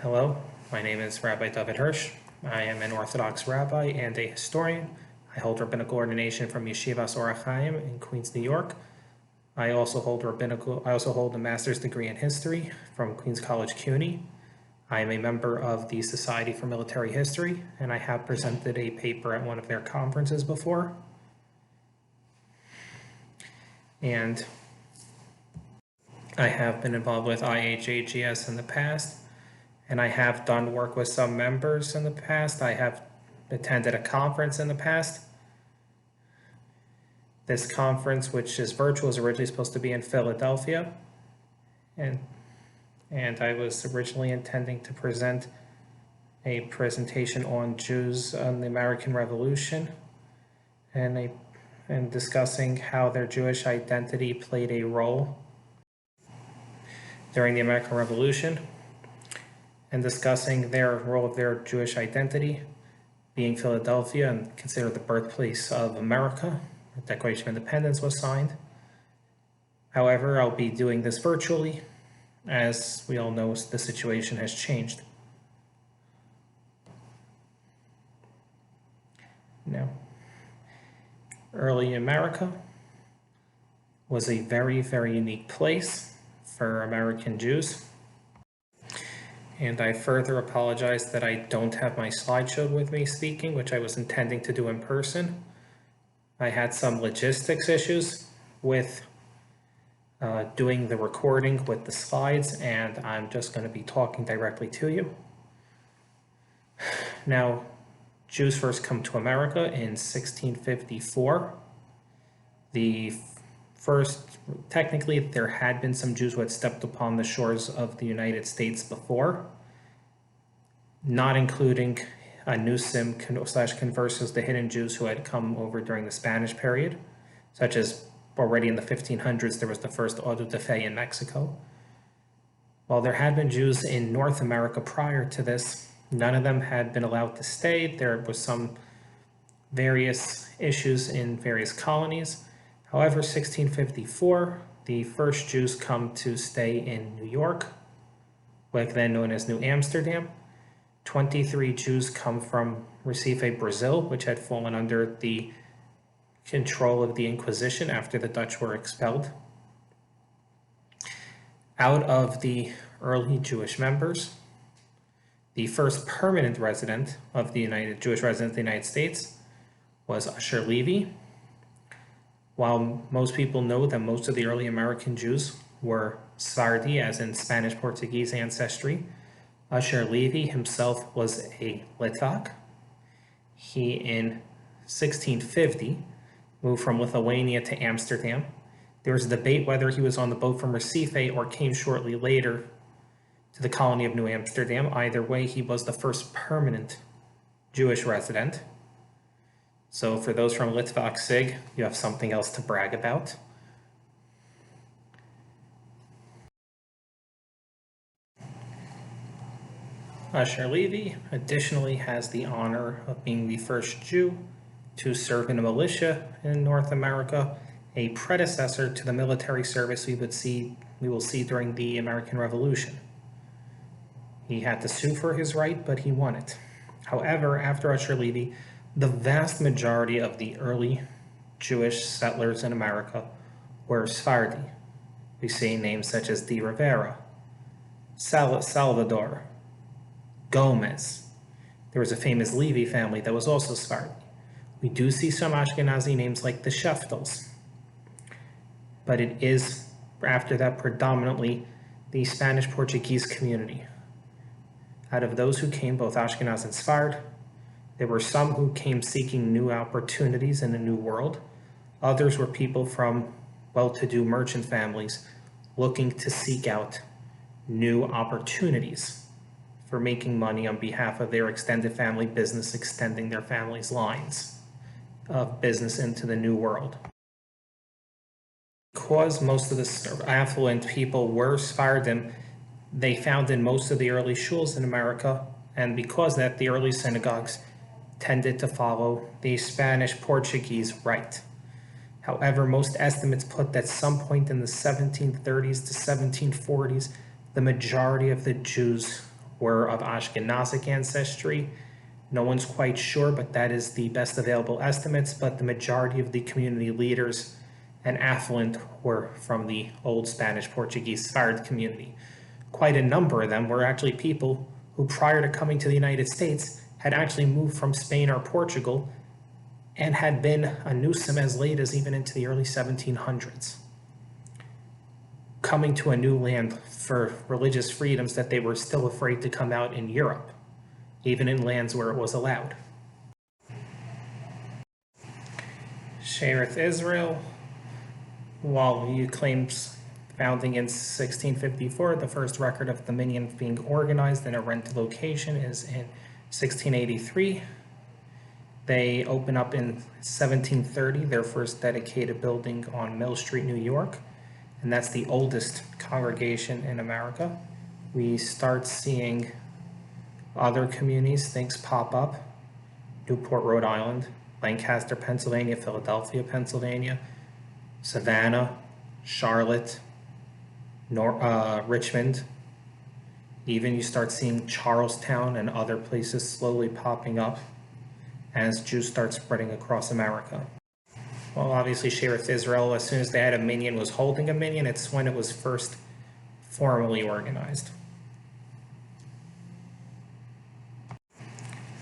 Hello, my name is Rabbi David Hirsch. I am an Orthodox rabbi and a historian. I hold rabbinical ordination from Yeshivas Or HaChaim in Queens, New York. I also hold a master's degree in history from Queens College CUNY. I am a member of the Society for Military History, and I have presented a paper at one of their conferences before. And I have been involved with IAJGS in the past, and I have done work with some members in the past. I have attended a conference in the past. This conference, which is virtual, was originally supposed to be in Philadelphia, and I was originally intending to present a presentation on Jews on the American Revolution and discussing how their Jewish identity played a role during the American Revolution, and discussing their role of their Jewish identity being Philadelphia and considered the birthplace of America. The Declaration of Independence was signed. However, I'll be doing this virtually. As we all know, the situation has changed. Now, early America was a very, very unique place for American Jews. And I further apologize that I don't have my slideshow with me speaking, which I was intending to do in person. I had some logistics issues with doing the recording with the slides, and I'm just going to be talking directly to you. Now, Jews first come to America in 1654. Technically, there had been some Jews who had stepped upon the shores of the United States before, not including Anusim/conversos, the hidden Jews who had come over during the Spanish period, such as already in the 1500s, there was the first auto de fe in Mexico. While there had been Jews in North America prior to this, none of them had been allowed to stay. There was some various issues in various colonies. However, 1654, the first Jews come to stay in New York, like then known as New Amsterdam. 23 Jews come from Recife, Brazil, which had fallen under the control of the Inquisition after the Dutch were expelled. Out of the early Jewish members, the first permanent resident of the Jewish resident of the United States was Usher Levy. While most people know that most of the early American Jews were Sephardi, as in Spanish-Portuguese ancestry, Usher Levy himself was a Litvak. He, in 1650, moved from Lithuania to Amsterdam. There was a debate whether he was on the boat from Recife or came shortly later to the colony of New Amsterdam. Either way, he was the first permanent Jewish resident. So for those from Litvak Sig, you have something else to brag about. Usher Levy additionally has the honor of being the first Jew to serve in a militia in North America, a predecessor to the military service we will see during the American Revolution. He had to sue for his right, but he won it. However, after Usher Levy, the vast majority of the early Jewish settlers in America were Sephardi. We see names such as De Rivera, Salvador, Gomez. There was a famous Levy family that was also Sephardi. We do see some Ashkenazi names like the Sheftals, but it is, after that, predominantly the Spanish-Portuguese community. Out of those who came, both Ashkenaz and Sfard, there were some who came seeking new opportunities in a new world. Others were people from well-to-do merchant families looking to seek out new opportunities for making money on behalf of their extended family business, extending their family's lines of business into the new world. Because most of the affluent people were Sephardim, they founded most of the early shuls in America, and because of that, the early synagogues tended to follow the Spanish-Portuguese rite. However, most estimates put that some point in the 1730s to 1740s, the majority of the Jews were of Ashkenazic ancestry. No one's quite sure, but that is the best available estimates, but the majority of the community leaders and affluent were from the old Spanish, Portuguese, Sephardic community. Quite a number of them were actually people who, prior to coming to the United States, had actually moved from Spain or Portugal and had been a newsome as late as even into the early 1700s, coming to a new land for religious freedoms that they were still afraid to come out in Europe, even in lands where it was allowed. Shearith Israel, while he claims founding in 1654, the first record of the minyan being organized in a rented location is in 1683. They open up in 1730, their first dedicated building on Mill Street, New York, and that's the oldest congregation in America. We start seeing other communities, things pop up: Newport, Rhode Island, Lancaster, Pennsylvania, Philadelphia, Pennsylvania, Savannah, Charlotte, Richmond. Even you start seeing Charlestown and other places slowly popping up as Jews start spreading across America. Well, obviously Shearith Israel, as soon as they had a minyan, was holding a minyan. It's when it was first formally organized.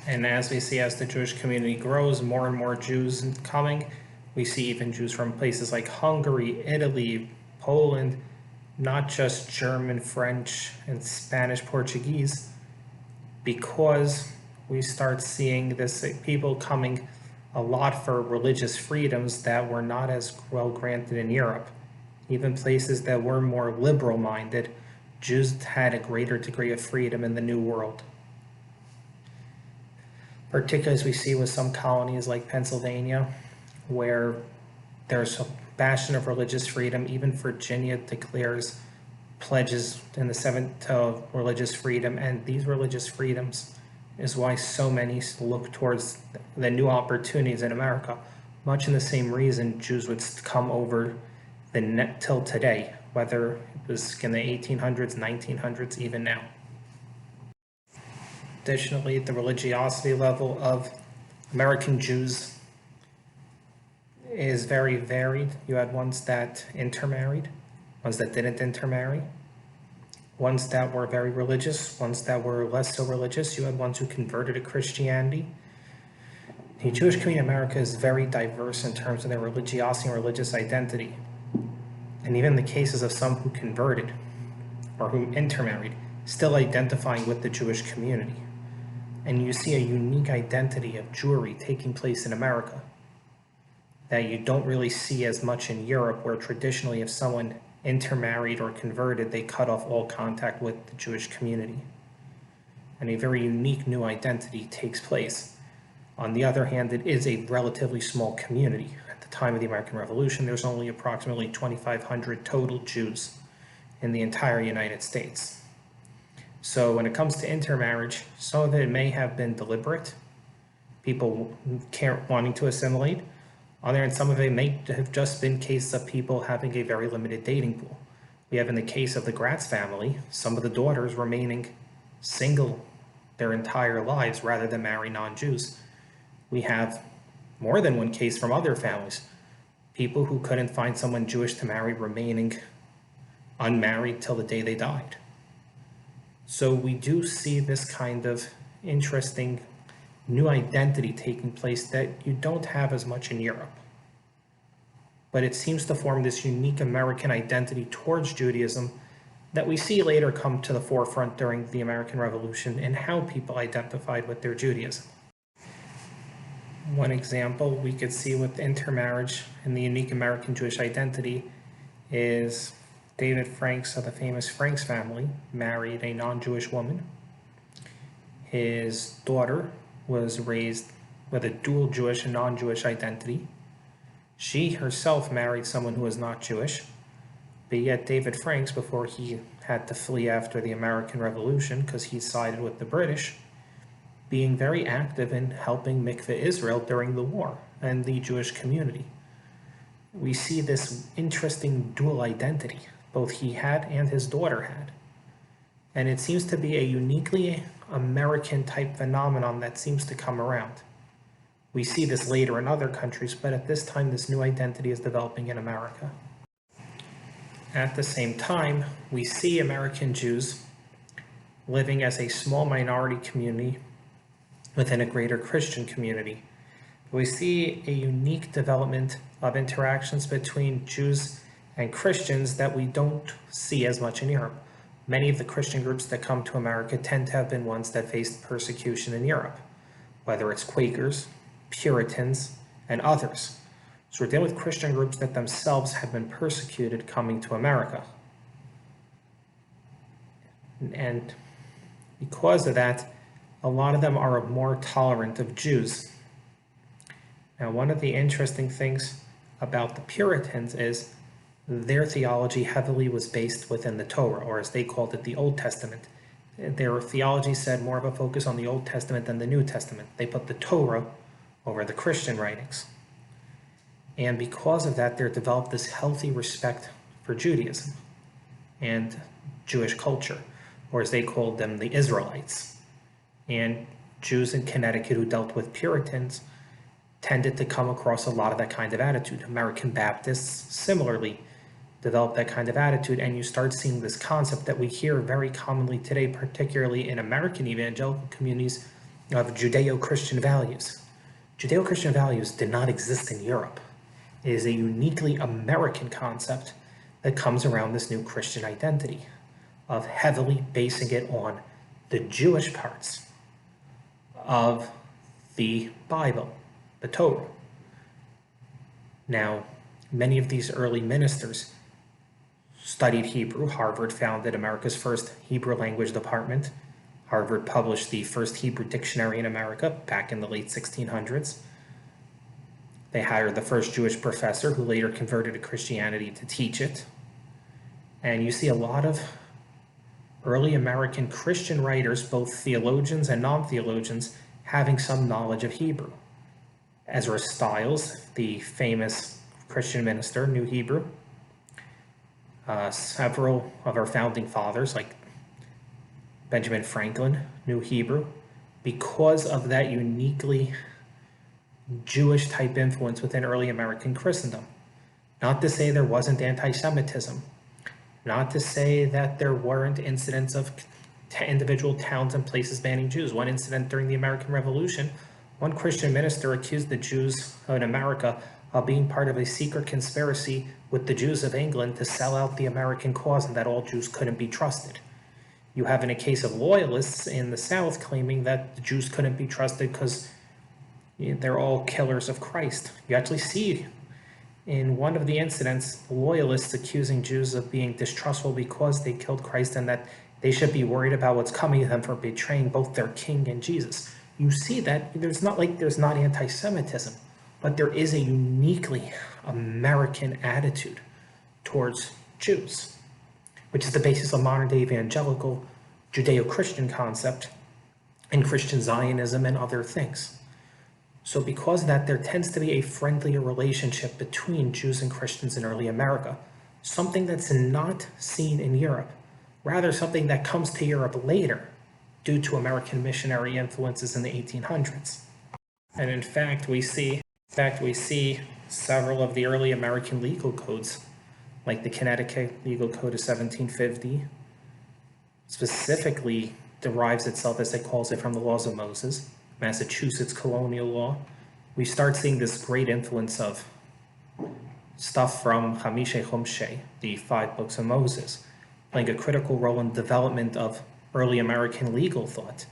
And as we see, as the Jewish community grows, more and more Jews coming. We see even Jews from places like Hungary, Italy, Poland, not just German, French, and Spanish, Portuguese, because we start seeing this people coming a lot for religious freedoms that were not as well granted in Europe. Even places that were more liberal-minded, Jews had a greater degree of freedom in the New World. Particularly as we see with some colonies like Pennsylvania, where there's a bastion of religious freedom. Even Virginia declares pledges in the 7th to religious freedom, and these religious freedoms is why so many look towards the new opportunities in America. Much in the same reason Jews would come over the net till today, whether it was in the 1800s, 1900s, even now. Additionally, the religiosity level of American Jews is very varied. You had ones that intermarried, ones that didn't intermarry, ones that were very religious, ones that were less so religious. You had ones who converted to Christianity. The Jewish community in America is very diverse in terms of their religiosity and religious identity. And even the cases of some who converted or who intermarried, still identifying with the Jewish community. And you see a unique identity of Jewry taking place in America that you don't really see as much in Europe, where traditionally if someone intermarried or converted, they cut off all contact with the Jewish community. And a very unique new identity takes place. On the other hand, it is a relatively small community. At the time of the American Revolution, there's only approximately 2,500 total Jews in the entire United States. So when it comes to intermarriage, some of it may have been deliberate, people wanting to assimilate. On the other hand, some of it may have just been cases of people having a very limited dating pool. We have in the case of the Gratz family, some of the daughters remaining single their entire lives rather than marry non-Jews. We have more than one case from other families, people who couldn't find someone Jewish to marry remaining unmarried till the day they died. So we do see this kind of interesting new identity taking place that you don't have as much in Europe. But it seems to form this unique American identity towards Judaism that we see later come to the forefront during the American Revolution and how people identified with their Judaism. One example we could see with intermarriage and the unique American Jewish identity is David Franks of the famous Franks family married a non-Jewish woman. His daughter was raised with a dual Jewish and non-Jewish identity. She herself married someone who was not Jewish, but yet David Franks, before he had to flee after the American Revolution because he sided with the British, being very active in helping Mikveh Israel during the war and the Jewish community. We see this interesting dual identity both he had and his daughter had. And it seems to be a uniquely American type phenomenon that seems to come around. We see this later in other countries, but at this time, this new identity is developing in America. At the same time, we see American Jews living as a small minority community within a greater Christian community. We see a unique development of interactions between Jews and Christians that we don't see as much in Europe. Many of the Christian groups that come to America tend to have been ones that faced persecution in Europe, whether it's Quakers, Puritans, and others. So we're dealing with Christian groups that themselves have been persecuted coming to America. And because of that, a lot of them are more tolerant of Jews. Now, one of the interesting things about the Puritans is their theology heavily was based within the Torah, or as they called it, the Old Testament. Their theology said more of a focus on the Old Testament than the New Testament. They put the Torah over the Christian writings. And because of that, there developed this healthy respect for Judaism and Jewish culture, or as they called them, the Israelites. And Jews in Connecticut who dealt with Puritans tended to come across a lot of that kind of attitude. American Baptists similarly developed that kind of attitude, and you start seeing this concept that we hear very commonly today, particularly in American evangelical communities, of Judeo-Christian values. Judeo-Christian values did not exist in Europe. It is a uniquely American concept that comes around this new Christian identity of heavily basing it on the Jewish parts of the Bible, the Torah. Now, many of these early ministers studied Hebrew. Harvard founded America's first Hebrew language department. Harvard published the first Hebrew dictionary in America back in the late 1600s. They hired the first Jewish professor who later converted to Christianity to teach it. And you see a lot of early American Christian writers, both theologians and non-theologians, having some knowledge of Hebrew. Ezra Stiles, the famous Christian minister, knew Hebrew. Several of our founding fathers, like Benjamin Franklin, knew Hebrew because of that uniquely Jewish type influence within early American Christendom. Not to say there wasn't anti-Semitism, not to say that there weren't incidents of individual towns and places banning Jews. One incident during the American Revolution, one Christian minister accused the Jews in America of being part of a secret conspiracy with the Jews of England to sell out the American cause and that all Jews couldn't be trusted. You have in a case of loyalists in the South claiming that the Jews couldn't be trusted because they're all killers of Christ. You actually see in one of the incidents, loyalists accusing Jews of being distrustful because they killed Christ and that they should be worried about what's coming to them for betraying both their king and Jesus. You see that there's not anti-Semitism, but there is a uniquely American attitude towards Jews, which is the basis of modern-day evangelical Judeo-Christian concept and Christian Zionism and other things. So because of that, there tends to be a friendlier relationship between Jews and Christians in early America, something that's not seen in Europe, rather something that comes to Europe later due to American missionary influences in the 1800s. And in fact, we see several of the early American legal codes, like the Connecticut Legal Code of 1750, specifically derives itself, as it calls it, from the laws of Moses. Massachusetts colonial law. We start seeing this great influence of stuff from Hamishe Homshe, the 5 books of Moses, playing a critical role in development of early American legal thought,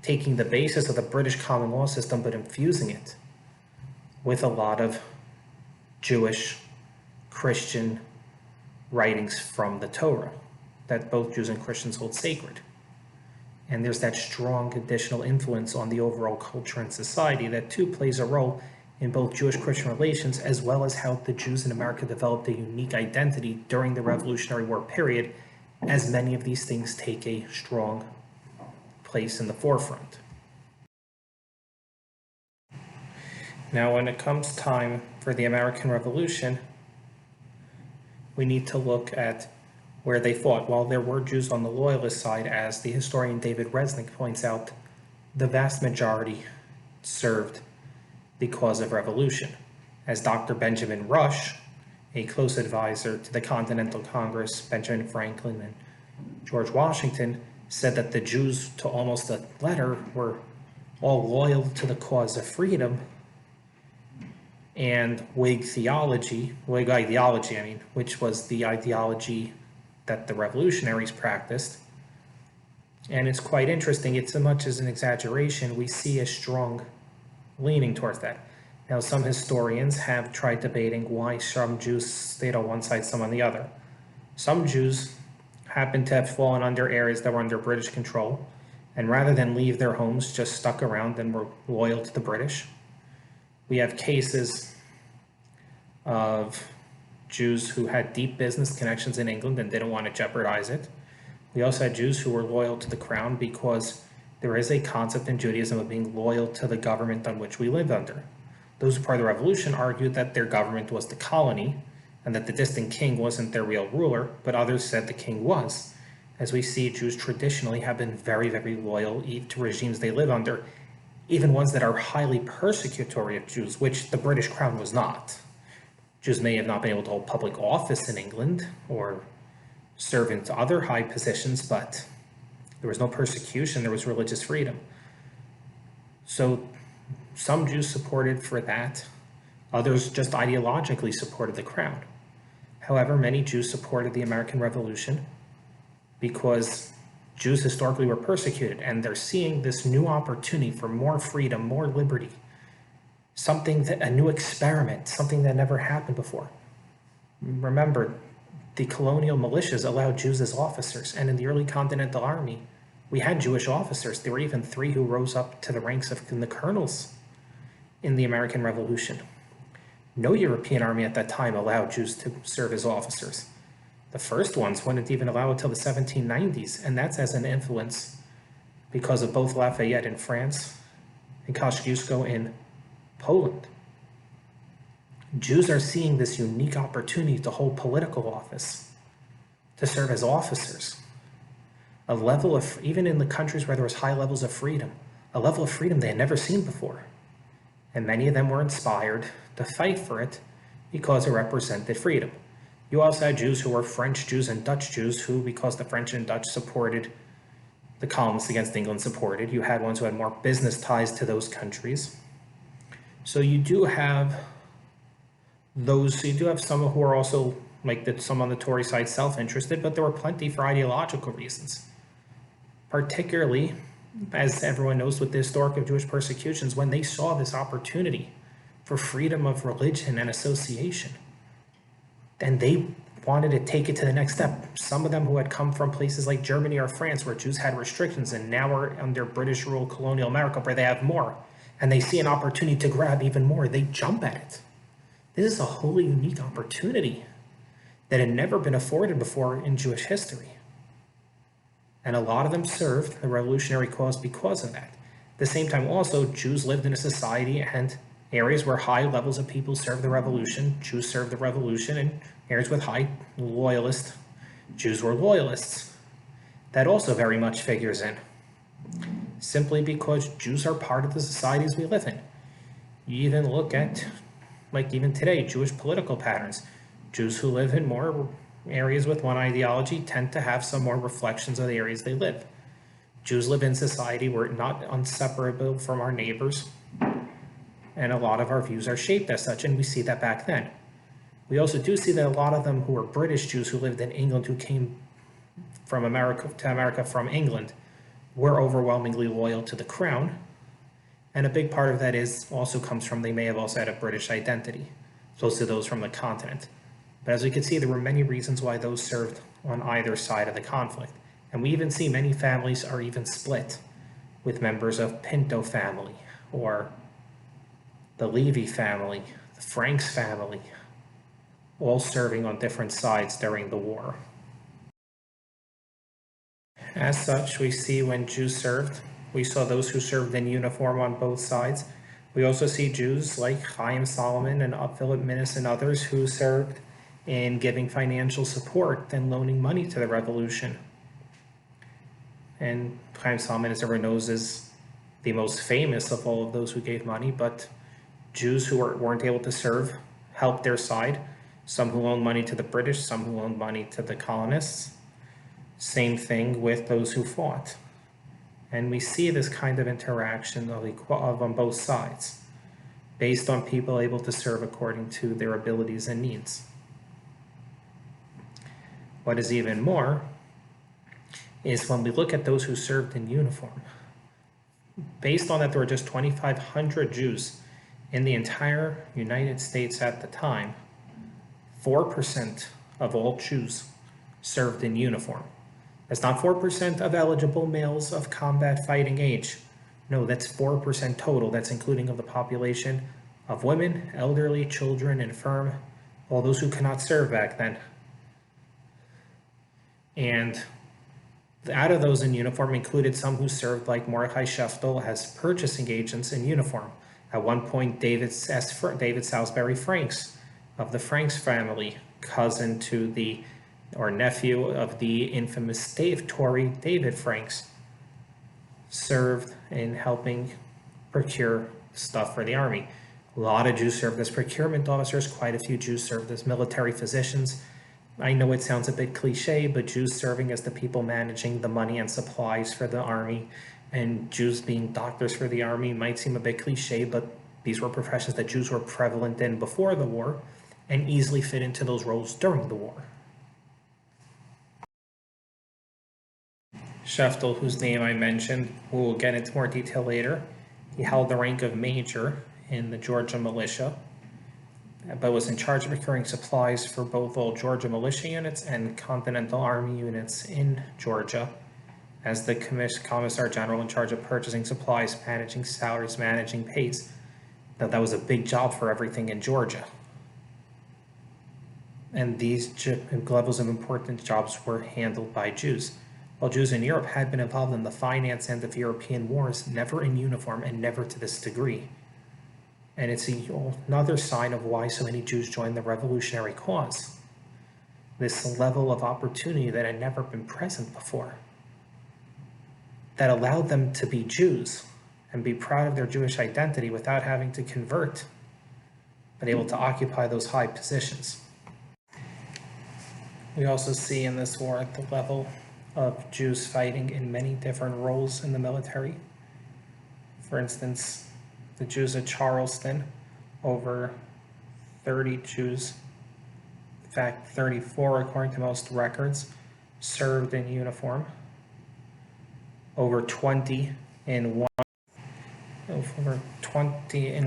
taking the basis of the British common law system but infusing it with a lot of Jewish, Christian writings from the Torah that both Jews and Christians hold sacred. And there's that strong additional influence on the overall culture and society that too plays a role in both Jewish-Christian relations, as well as how the Jews in America developed a unique identity during the Revolutionary War period, as many of these things take a strong place in the forefront. Now, when it comes time for the American Revolution, we need to look at where they fought. While there were Jews on the loyalist side, as the historian David Resnick points out, the vast majority served because of revolution. As Dr. Benjamin Rush, a close advisor to the Continental Congress, Benjamin Franklin and George Washington, said that the Jews, to almost a letter, were all loyal to the cause of freedom, and Whig ideology, which was the ideology that the revolutionaries practiced. And it's quite interesting. It's so much as an exaggeration, we see a strong leaning towards that. Now, some historians have tried debating why some Jews stayed on one side, some on the other. Some Jews happened to have fallen under areas that were under British control, and rather than leave their homes, just stuck around and were loyal to the British. We have cases of Jews who had deep business connections in England and didn't want to jeopardize it. We also had Jews who were loyal to the crown because there is a concept in Judaism of being loyal to the government on which we live under. Those who part of the revolution argued that their government was the colony and that the distant king wasn't their real ruler, but others said the king was. As we see, Jews traditionally have been very, very loyal to regimes they live under, even ones that are highly persecutory of Jews, which the British crown was not. Jews may have not been able to hold public office in England or serve into other high positions, but there was no persecution, there was religious freedom. So some Jews supported for that, others just ideologically supported the crown. However, many Jews supported the American Revolution because Jews historically were persecuted, and they're seeing this new opportunity for more freedom, more liberty, a new experiment, something that never happened before. Remember, the colonial militias allowed Jews as officers, and in the early Continental Army, we had Jewish officers. There were even 3 who rose up to the ranks of the colonels in the American Revolution. No European army at that time allowed Jews to serve as officers. The first ones wouldn't even allow it till the 1790s, and that's as an influence because of both Lafayette in France and Kosciuszko in Poland. Jews are seeing this unique opportunity to hold political office, to serve as officers. A level of, even in the countries where there was high levels of freedom, a level of freedom they had never seen before. And many of them were inspired to fight for it because it represented freedom. You also had Jews who were French Jews and Dutch Jews who, because the French and Dutch supported the colonists against England supported, you had ones who had more business ties to those countries. So you do have some who are also, some on the Tory side, self-interested, but there were plenty for ideological reasons. Particularly, as everyone knows with the historic of Jewish persecutions, when they saw this opportunity for freedom of religion and association, and they wanted to take it to the next step. Some of them who had come from places like Germany or France where Jews had restrictions and now are under British rule colonial America where they have more, and they see an opportunity to grab even more, they jump at it. This is a wholly unique opportunity that had never been afforded before in Jewish history. And a lot of them served the revolutionary cause because of that. At the same time, also, Jews lived in a society and areas where high levels of people served the revolution. Jews served the revolution, and areas with high loyalist Jews were loyalists. That also very much figures in, simply because Jews are part of the societies we live in. You even look at, even today, Jewish political patterns. Jews who live in more areas with one ideology tend to have some more reflections of the areas they live. Jews live in society where we're not inseparable from our neighbors, and a lot of our views are shaped as such, and we see that back then. We also do see that a lot of them who were British Jews who lived in England, who came from America from England, were overwhelmingly loyal to the crown, and a big part of that also comes from they may have also had a British identity, opposed to those from the continent. But as we can see, there were many reasons why those served on either side of the conflict. And we even see many families are even split, with members of Pinto family, or the Levy family, the Franks family, all serving on different sides during the war. As such, we see when Jews served, we saw those who served in uniform on both sides. We also see Jews like Chaim Solomon and Philip Minnis and others who served in giving financial support and loaning money to the revolution. And Chaim Salman, as everyone knows, is the most famous of all of those who gave money, but Jews who weren't able to serve helped their side. Some who loaned money to the British, some who loaned money to the colonists. Same thing with those who fought. And we see this kind of interaction on both sides, based on people able to serve according to their abilities and needs. What is even more is when we look at those who served in uniform. Based on that, there were just 2,500 Jews in the entire United States at the time. 4% of all Jews served in uniform. That's not 4% of eligible males of combat fighting age. No, that's 4% total. That's including of the population of women, elderly, children, infirm, all those who cannot serve back then. And out of those in uniform included some who served like Mordechai Sheftel as purchasing agents in uniform. At one point, David Salisbury Franks of the Franks family, cousin to the, or nephew of the infamous Tory David Franks, served in helping procure stuff for the army. A lot of Jews served as procurement officers. Quite a few Jews served as military physicians. I know it sounds a bit cliche, but Jews serving as the people managing the money and supplies for the army, and Jews being doctors for the army might seem a bit cliche, but these were professions that Jews were prevalent in before the war and easily fit into those roles during the war. Sheftel, whose name I mentioned, we'll get into more detail later, he held the rank of major in the Georgia militia, but was in charge of procuring supplies for both all Georgia militia units and Continental Army units in Georgia, as the Commissar General in charge of purchasing supplies, managing salaries, managing pays. Now, that was a big job for everything in Georgia. And these levels of important jobs were handled by Jews. While Jews in Europe had been involved in the finance end of European wars, never in uniform and never to this degree. And it's another sign of why so many Jews joined the revolutionary cause. This level of opportunity that had never been present before, that allowed them to be Jews and be proud of their Jewish identity without having to convert, but able to occupy those high positions. We also see in this war at the level of Jews fighting in many different roles in the military. For instance, the Jews at Charleston, over 30 Jews, in fact 34 according to most records, served in uniform. Over 20 in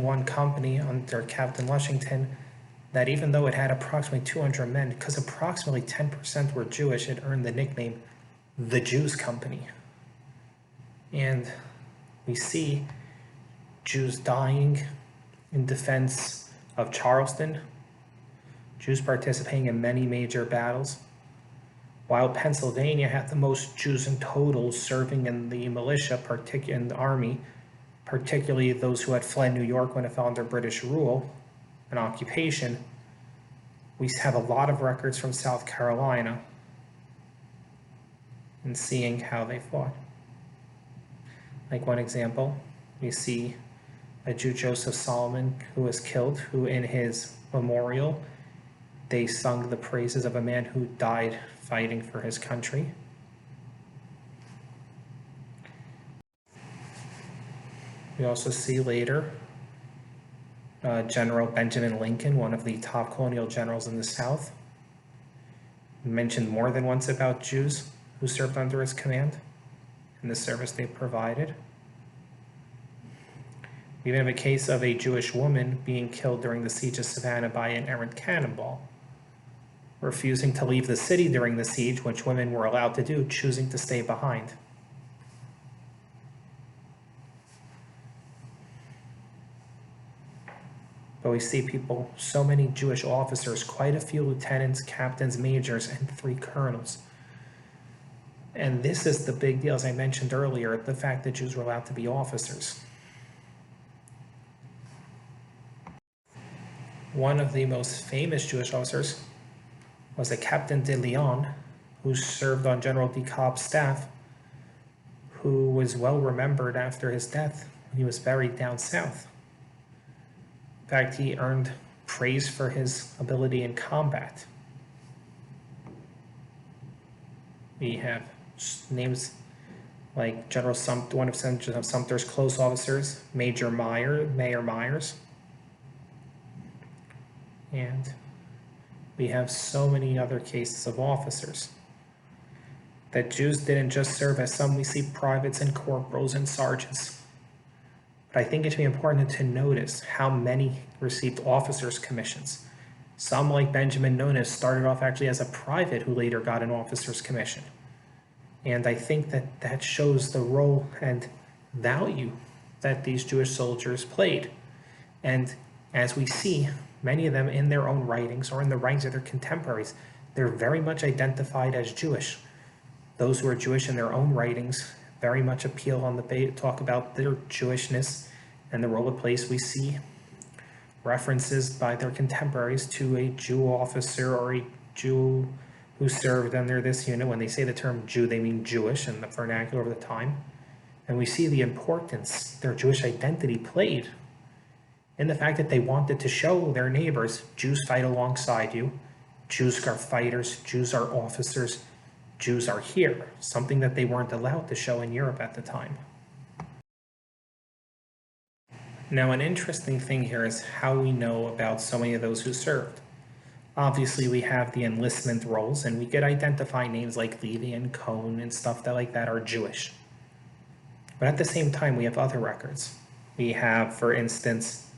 one company under Captain Lushington, that even though it had approximately 200 men, because approximately 10% were Jewish, it earned the nickname the Jews Company. And we see Jews dying in defense of Charleston, Jews participating in many major battles, while Pennsylvania had the most Jews in total serving in the militia, in the army, particularly those who had fled New York when it fell under British rule and occupation. We have a lot of records from South Carolina and seeing how they fought. Like one example, we see a Jew, Joseph Solomon, who was killed, who in his memorial, they sung the praises of a man who died fighting for his country. We also see later General Benjamin Lincoln, one of the top colonial generals in the South, mentioned more than once about Jews who served under his command and the service they provided. We even have a case of a Jewish woman being killed during the siege of Savannah by an errant cannonball, refusing to leave the city during the siege, which women were allowed to do, choosing to stay behind. But we see people, so many Jewish officers, quite a few lieutenants, captains, majors, and 3 colonels. And this is the big deal, as I mentioned earlier, the fact that Jews were allowed to be officers. One of the most famous Jewish officers was a Captain de Leon, who served on General de Cobb's staff, who was well remembered after his death. He was buried down south. In fact, he earned praise for his ability in combat. We have names like General Sumter, one of Sumter's close officers, Mayor Myers. And we have so many other cases of officers. That Jews didn't just serve as some we see privates and corporals and sergeants. But I think it should be important to notice how many received officers' commissions. Some, like Benjamin Nonis, started off actually as a private who later got an officer's commission. And I think that that shows the role and value that these Jewish soldiers played. And as we see, many of them in their own writings or in the writings of their contemporaries, they're very much identified as Jewish. Those who are Jewish in their own writings very much appeal on the talk about their Jewishness and the role it plays. We see references by their contemporaries to a Jew officer or a Jew who served under this unit. When they say the term Jew, they mean Jewish in the vernacular of the time. And we see the importance their Jewish identity played in the fact that they wanted to show their neighbors, Jews fight alongside you, Jews are fighters, Jews are officers, Jews are here, something that they weren't allowed to show in Europe at the time. Now, an interesting thing here is how we know about so many of those who served. Obviously, we have the enlistment rolls, and we could identify names like Levy and Cohn and stuff that like that are Jewish. But at the same time, we have other records. We have, for instance,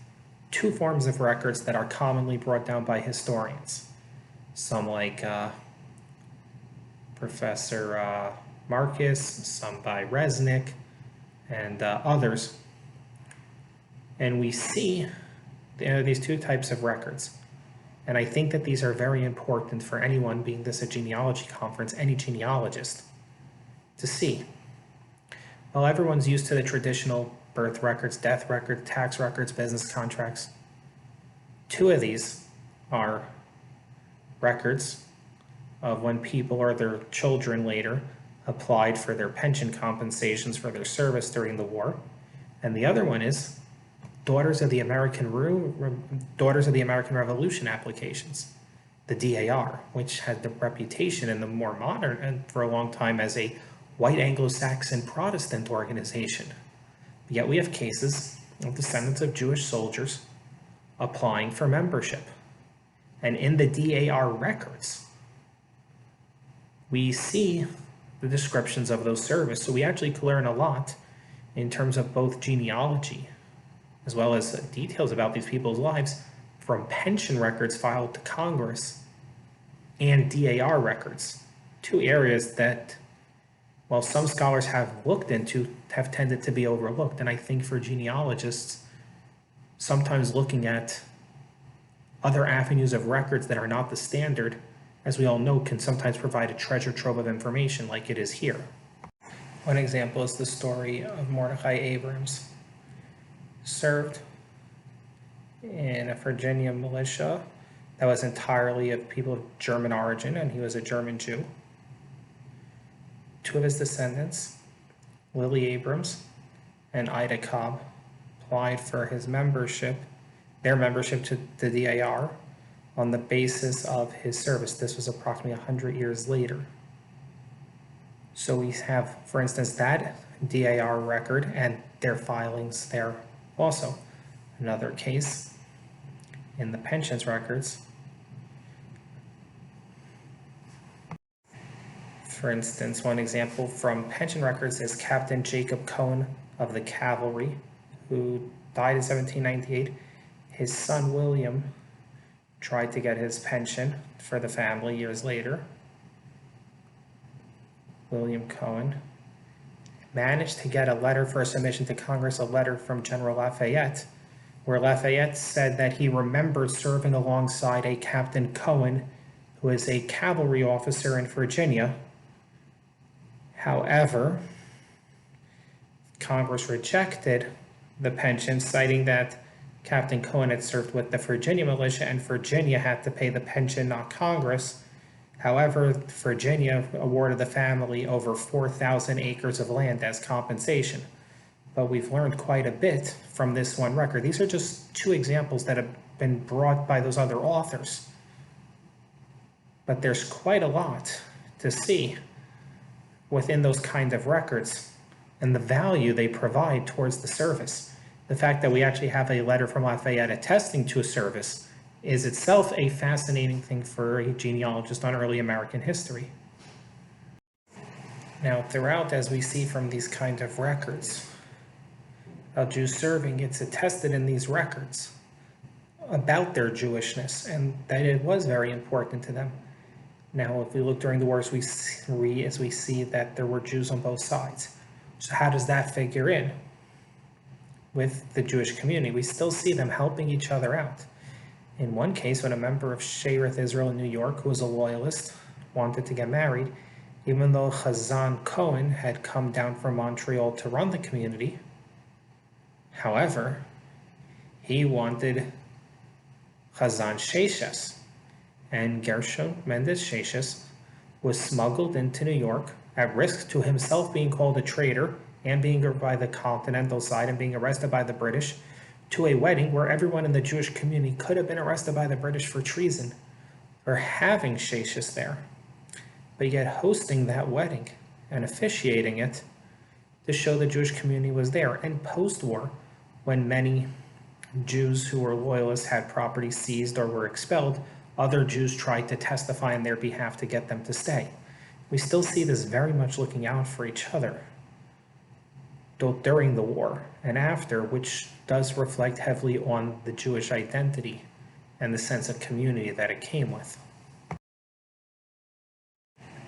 two forms of records that are commonly brought down by historians. Some like Professor Marcus, some by Resnick, and others. And we see these two types of records. And I think that these are very important for anyone, being this a genealogy conference, any genealogist, to see. Well, everyone's used to the traditional birth records, death records, tax records, business contracts. Two of these are records of when people or their children later applied for their pension compensations for their service during the war. And the other one is Daughters of the American Revolution applications, the DAR, which had the reputation in the more modern and for a long time as a white Anglo-Saxon Protestant organization. Yet we have cases of descendants of Jewish soldiers applying for membership. And in the DAR records, we see the descriptions of those service. So we actually can learn a lot in terms of both genealogy as well as details about these people's lives from pension records filed to Congress and DAR records, two areas that, while some scholars have looked into, have tended to be overlooked. And I think for genealogists, sometimes looking at other avenues of records that are not the standard, as we all know, can sometimes provide a treasure trove of information like it is here. One example is the story of Mordecai Abrams. Served in a Virginia militia that was entirely of people of German origin, and he was a German Jew. Two of his descendants, Lily Abrams and Ida Cobb, applied for his membership, their membership to the DAR on the basis of his service. This was approximately 100 years later. So we have, for instance, that DAR record and their filings there. Also, another case in the pensions records. For instance, one example from pension records is Captain Jacob Cohn of the cavalry, who died in 1798. His son William tried to get his pension for the family years later. William Cohen managed to get a letter for submission to Congress, a letter from General Lafayette, where Lafayette said that he remembered serving alongside a Captain Cohen, who is a cavalry officer in Virginia. However, Congress rejected the pension, citing that Captain Cohen had served with the Virginia militia and Virginia had to pay the pension, not Congress. However, Virginia awarded the family over 4,000 acres of land as compensation. But we've learned quite a bit from this one record. These are just two examples that have been brought by those other authors. But there's quite a lot to see within those kind of records and the value they provide towards the service. The fact that we actually have a letter from Lafayette attesting to a service is itself a fascinating thing for a genealogist on early American history. Now, throughout, as we see from these kind of records of Jews serving, it's attested in these records about their Jewishness and that it was very important to them. Now, if we look during the wars, we see that there were Jews on both sides. So how does that figure in with the Jewish community? We still see them helping each other out. In one case, when a member of Shearith Israel in New York, who was a loyalist, wanted to get married, even though Chazan Cohen had come down from Montreal to run the community, however, he wanted Chazan Sheshes, and Gershon Mendes Sheshes was smuggled into New York at risk to himself being called a traitor and being by the Continental side and being arrested by the British, to a wedding where everyone in the Jewish community could have been arrested by the British for treason for having Sheshes there, but yet hosting that wedding and officiating it to show the Jewish community was there. And post-war, when many Jews who were loyalists had property seized or were expelled, other Jews tried to testify on their behalf to get them to stay. We still see this very much looking out for each other during the war and after, which does reflect heavily on the Jewish identity and the sense of community that it came with.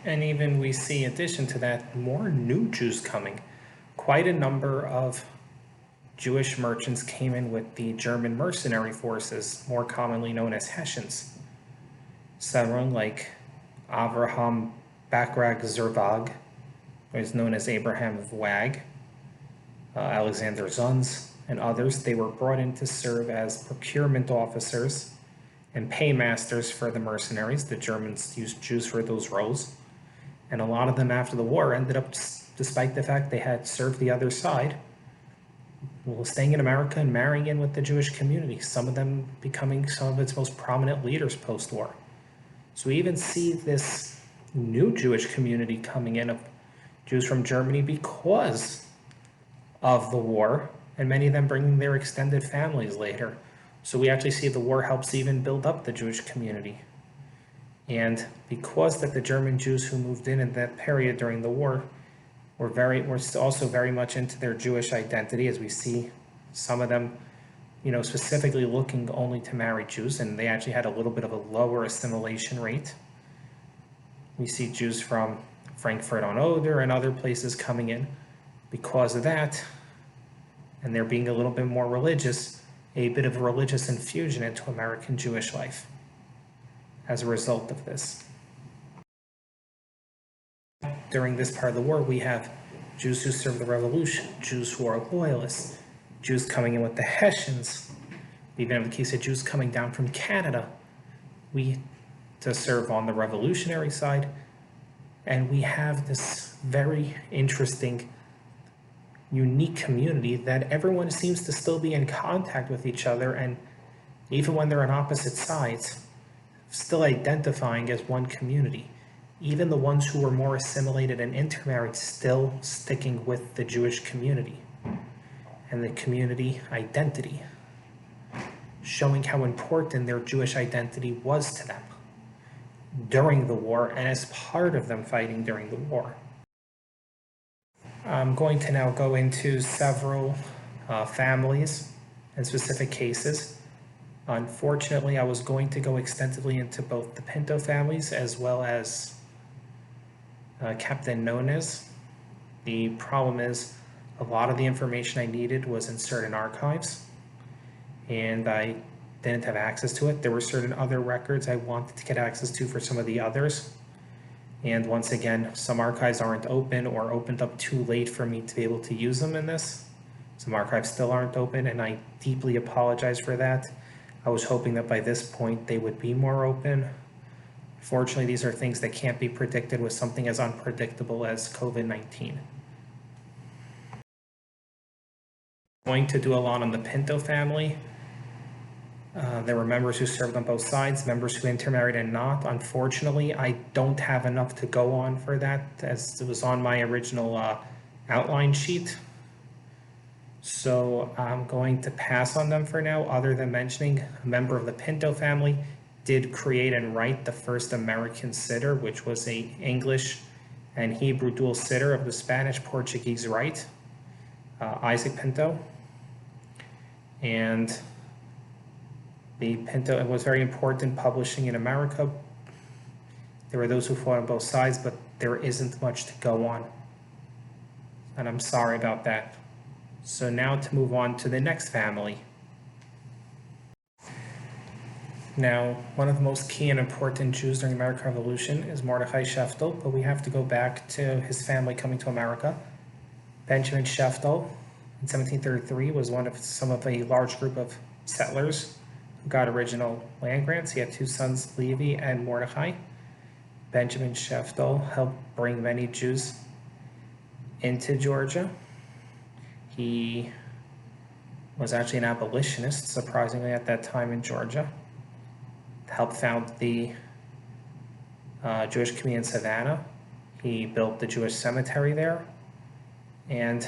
And even we see, in addition to that, more new Jews coming. Quite a number of Jewish merchants came in with the German mercenary forces, more commonly known as Hessians. Someone like Avraham Bakrag Zervag, who is known as Abraham of Wag, Alexander Zunz, and others. They were brought in to serve as procurement officers and paymasters for the mercenaries. The Germans used Jews for those roles. And a lot of them after the war ended up, despite the fact they had served the other side, staying in America and marrying in with the Jewish community, some of them becoming some of its most prominent leaders post-war. So we even see this new Jewish community coming in of Jews from Germany because of the war, and many of them bringing their extended families later. So we actually see the war helps even build up the Jewish community. And because that the German Jews who moved in that period during the war were also very much into their Jewish identity, as we see some of them, specifically looking only to marry Jews, and they actually had a little bit of a lower assimilation rate. We see Jews from Frankfurt on Oder and other places coming in because of that, and they're being a little bit more religious, a bit of a religious infusion into American Jewish life as a result of this. During this part of the war, we have Jews who served the revolution, Jews who are loyalists, Jews coming in with the Hessians. We even have the case of Jews coming down from Canada to serve on the revolutionary side. And we have this very interesting, unique community that everyone seems to still be in contact with each other, and even when they're on opposite sides, still identifying as one community. Even the ones who were more assimilated and intermarried still sticking with the Jewish community and the community identity, showing how important their Jewish identity was to them during the war and as part of them fighting during the war. I'm going to now go into several families and specific cases. Unfortunately, I was going to go extensively into both the Pinto families as well as Captain Nones. The problem is a lot of the information I needed was in certain archives, and I didn't have access to it. There were certain other records I wanted to get access to for some of the others. And once again, some archives aren't open or opened up too late for me to be able to use them in this. Some archives still aren't open, and I deeply apologize for that. I was hoping that by this point they would be more open. Fortunately, these are things that can't be predicted with something as unpredictable as COVID-19. Going to do a lot on the Pinto family. There were members who served on both sides, members who intermarried and not. Unfortunately, I don't have enough to go on for that, as it was on my original outline sheet. So I'm going to pass on them for now, other than mentioning a member of the Pinto family did create and write the first American sitter, which was a English and Hebrew dual sitter of the Spanish-Portuguese rite, Isaac Pinto. And the Pinto, it was very important publishing in America. There were those who fought on both sides, but there isn't much to go on. And I'm sorry about that. So now to move on to the next family. Now, one of the most key and important Jews during the American Revolution is Mordechai Sheftel, but we have to go back to his family coming to America. Benjamin Sheftel, in 1733, was one of some of a large group of settlers who got original land grants. He had two sons, Levi and Mordechai. Benjamin Sheftel helped bring many Jews into Georgia. He was actually an abolitionist, surprisingly, at that time in Georgia. Helped found the Jewish community in Savannah. He built the Jewish cemetery there. And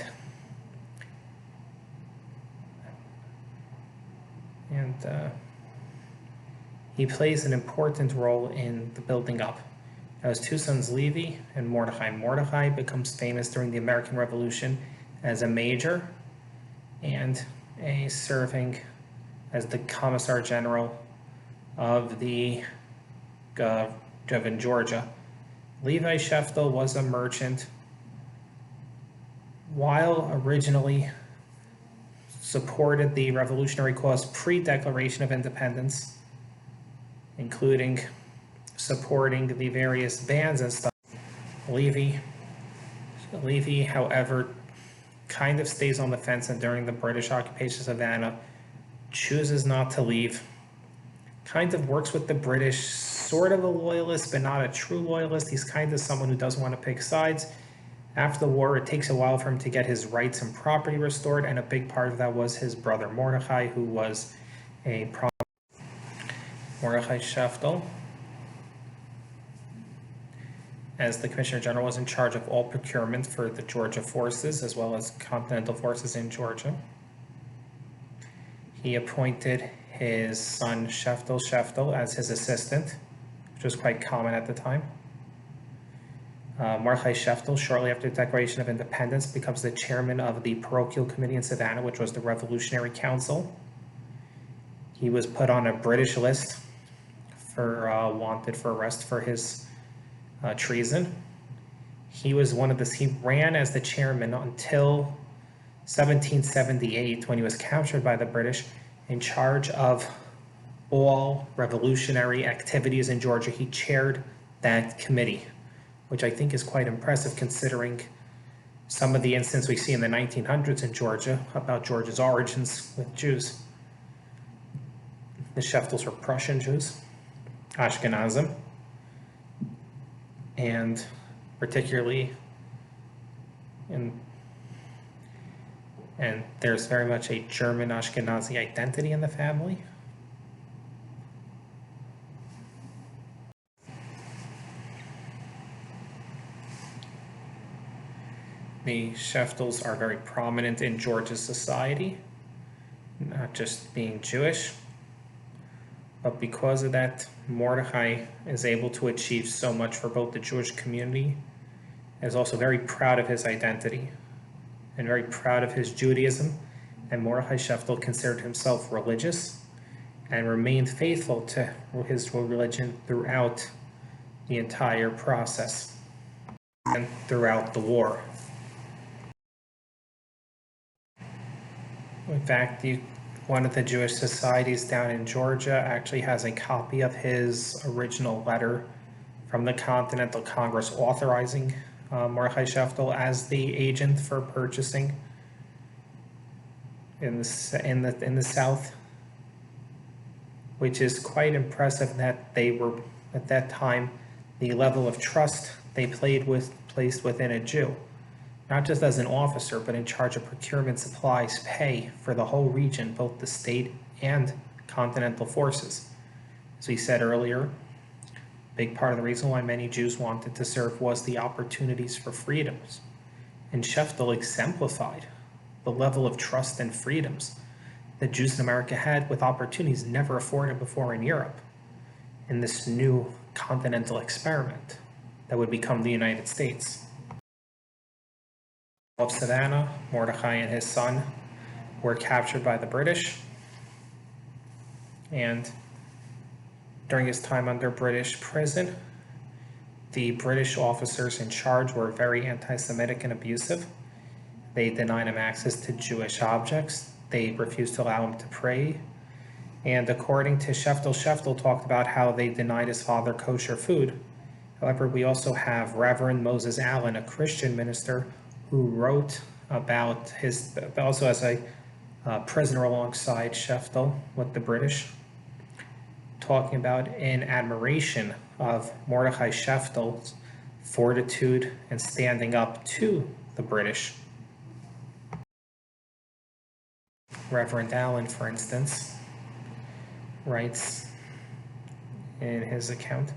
he plays an important role in the building up. Now, his two sons, Levi and Mordechai. Mordechai becomes famous during the American Revolution as a major and serving as the Commissar General of the in Georgia. Levi Sheftel was a merchant. While originally supported the revolutionary cause pre-Declaration of Independence, including supporting the various bands and stuff, Levi, however, kind of stays on the fence, and during the British occupation of Savannah, chooses not to leave. Kind of works with the British, sort of a loyalist, but not a true loyalist. He's kind of someone who doesn't want to pick sides. After the war, it takes a while for him to get his rights and property restored, and a big part of that was his brother Mordechai, who was a Mordechai Sheftel, as the Commissioner General, was in charge of all procurement for the Georgia forces as well as continental forces in Georgia. He appointed his son Sheftel as his assistant, which was quite common at the time. Mordechai Sheftel, shortly after the Declaration of Independence, becomes the chairman of the parochial committee in Savannah, which was the Revolutionary Council. He was put on a British list for wanted for arrest for his treason. He ran as the chairman until 1778, when he was captured by the British, in charge of all revolutionary activities in Georgia. He chaired that committee, which I think is quite impressive considering some of the incidents we see in the 1900s in Georgia about Georgia's origins with Jews. The Sheftels were Prussian Jews, Ashkenazim, and particularly and there's very much a German Ashkenazi identity in the family. The Sheftels are very prominent in Georgia's society, not just being Jewish, but because of that, Mordechai is able to achieve so much for both the Jewish community, and is also very proud of his identity and very proud of his Judaism. And Mordechai Sheftel considered himself religious and remained faithful to his religion throughout the entire process and throughout the war. In fact, one of the Jewish societies down in Georgia actually has a copy of his original letter from the Continental Congress authorizing Mordechai Sheftel as the agent for purchasing in the South, which is quite impressive that they were at that time the level of trust they placed within a Jew, not just as an officer, but in charge of procurement, supplies, pay for the whole region, both the state and continental forces. As we said earlier, a big part of the reason why many Jews wanted to serve was the opportunities for freedoms. And Sheftel exemplified the level of trust and freedoms that Jews in America had, with opportunities never afforded before in Europe, in this new continental experiment that would become the United States. Of Savannah, Mordecai and his son were captured by the British, and during his time under British prison, the British officers in charge were very anti-Semitic and abusive. They denied him access to Jewish objects. They refused to allow him to pray. And according to Sheftel, Sheftel talked about how they denied his father kosher food. However, we also have Reverend Moses Allen, a Christian minister, who wrote about his, also as a prisoner alongside Sheftel with the British, talking about in admiration of Mordecai Sheftel's fortitude and standing up to the British. Reverend Allen, for instance, writes in his account,